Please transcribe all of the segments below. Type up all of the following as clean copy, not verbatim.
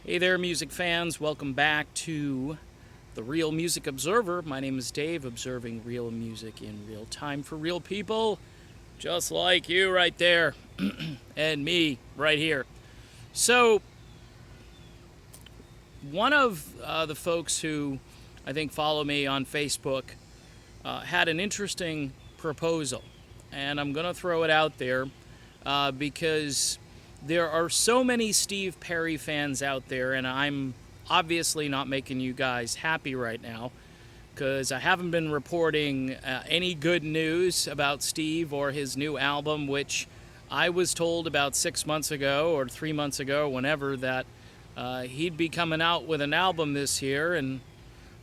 Hey there, music fans. Welcome back to the Real Music Observer. My name is Dave, observing real music in real time for real people, just like you right there, and me right here. So, one of the folks who I think follow me on Facebook had an interesting proposal, and I'm going to throw it out there because there are so many Steve Perry fans out there, and I'm obviously not making you guys happy right now because I haven't been reporting any good news about Steve or his new album, which I was told about 6 months ago or 3 months ago, whenever, that he'd be coming out with an album this year, and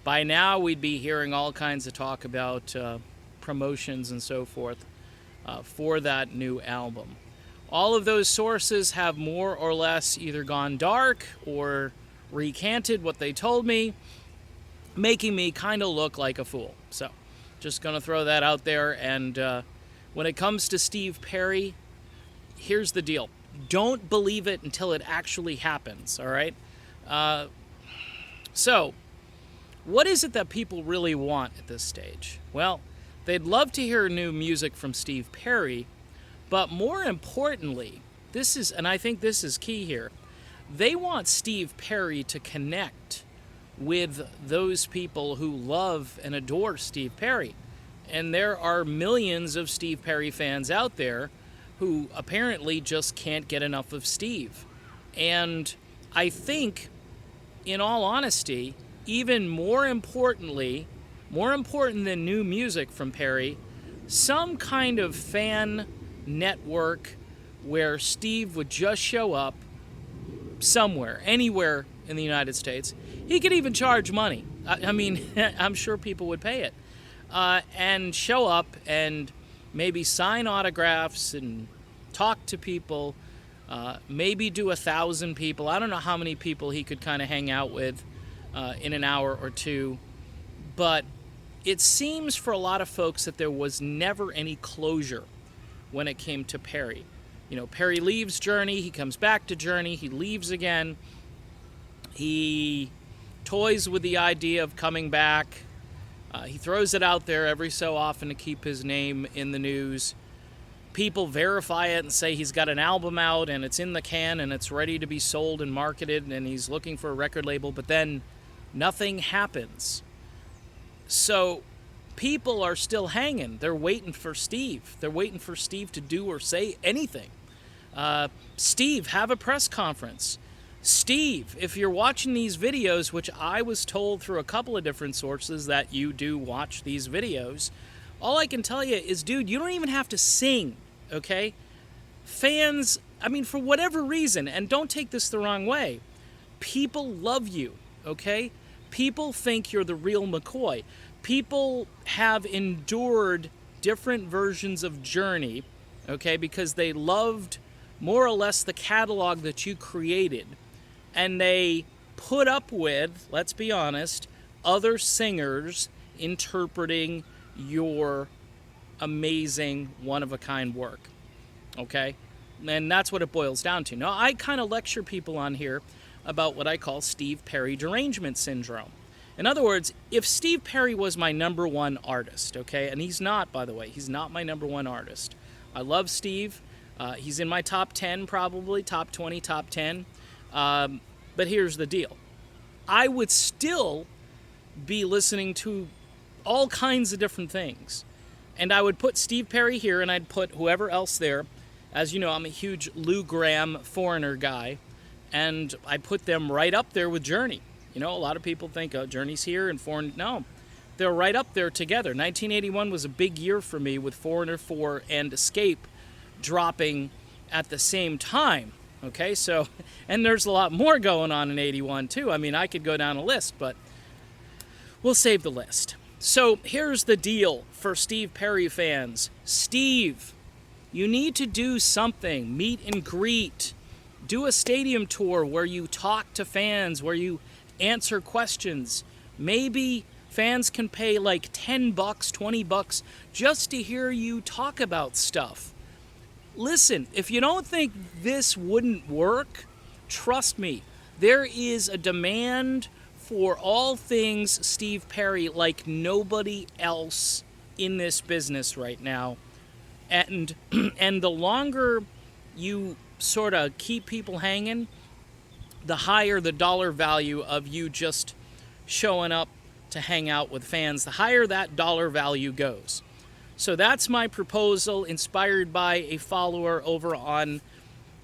by now we'd be hearing all kinds of talk about promotions and so forth for that new album. All of those sources have more or less either gone dark or recanted what they told me, making me kind of look like a fool. So, just going to throw that out there. And when it comes to Steve Perry, here's the deal. Don't believe it until it actually happens, all right? So, what is it that people really want at this stage? Well, they'd love to hear new music from Steve Perry, but more importantly, and I think this is key here, they want Steve Perry to connect with those people who love and adore Steve Perry. And there are millions of Steve Perry fans out there who apparently just can't get enough of Steve. And I think, in all honesty, even more important than new music from Perry, some kind of fan network where Steve would just show up somewhere, anywhere in the United States. He could even charge money. I mean, I'm sure people would pay it. And show up and maybe sign autographs and talk to people, maybe do 1,000 people. I don't know how many people he could kind of hang out with in an hour or two. But it seems for a lot of folks that there was never any closure when it came to Perry. You know, Perry leaves Journey, he comes back to Journey, he leaves again. He toys with the idea of coming back. He throws it out there every so often to keep his name in the news. People verify it and say he's got an album out and it's in the can and it's ready to be sold and marketed and he's looking for a record label, but then nothing happens. So people are still hanging. They're waiting for Steve. They're waiting for Steve to do or say anything. Steve, have a press conference. Steve, if you're watching these videos, which I was told through a couple of different sources that you do watch these videos, all I can tell you is, dude, you don't even have to sing, okay? Fans, I mean, for whatever reason, and don't take this the wrong way, people love you, okay? People think you're the real McCoy. People have endured different versions of Journey, okay, because they loved more or less the catalog that you created. And they put up with, let's be honest, other singers interpreting your amazing, one-of-a-kind work, okay? And that's what it boils down to. Now, I kind of lecture people on here about what I call Steve Perry derangement syndrome. In other words, if Steve Perry was my number one artist, okay, and he's not, by the way, he's not my number one artist. I love Steve. He's in my top 10 probably, top 20, top 10. But here's the deal. I would still be listening to all kinds of different things. And I would put Steve Perry here and I'd put whoever else there. As you know, I'm a huge Lou Gramm Foreigner guy. And I put them right up there with Journey. You know, a lot of people think, oh, Journey's here and Foreigner. No, they're right up there together. 1981 was a big year for me with Foreigner 4 and Escape dropping at the same time. Okay, so, and there's a lot more going on in 81 too. I mean, I could go down a list, but we'll save the list. So here's the deal for Steve Perry fans. Steve, you need to do something. Meet and greet. Do a stadium tour where you talk to fans, where you answer questions. Maybe fans can pay like $10, $20 just to hear you talk about stuff. Listen, if you don't think this wouldn't work, trust me, There is a demand for all things Steve Perry like nobody else in this business right now. And and the longer you sort of keep people hanging, the higher the dollar value of you just showing up to hang out with fans, the higher that dollar value goes. So that's my proposal, inspired by a follower over on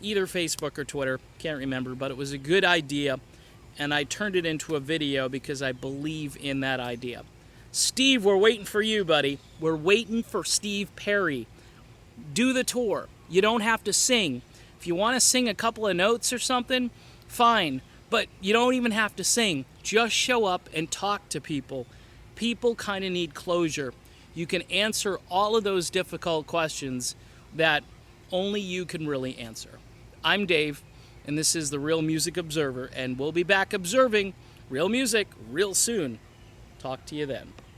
either Facebook or Twitter. Can't remember, but it was a good idea, and I turned it into a video because I believe in that idea. Steve, we're waiting for you, buddy. We're waiting for Steve Perry. Do the tour. You don't have to sing. If you want to sing a couple of notes or something, fine. But you don't even have to sing. Just show up and talk to people. People kind of need closure. You can answer all of those difficult questions that only you can really answer. I'm Dave, and this is the Real Music Observer, and we'll be back observing real music real soon. Talk to you then.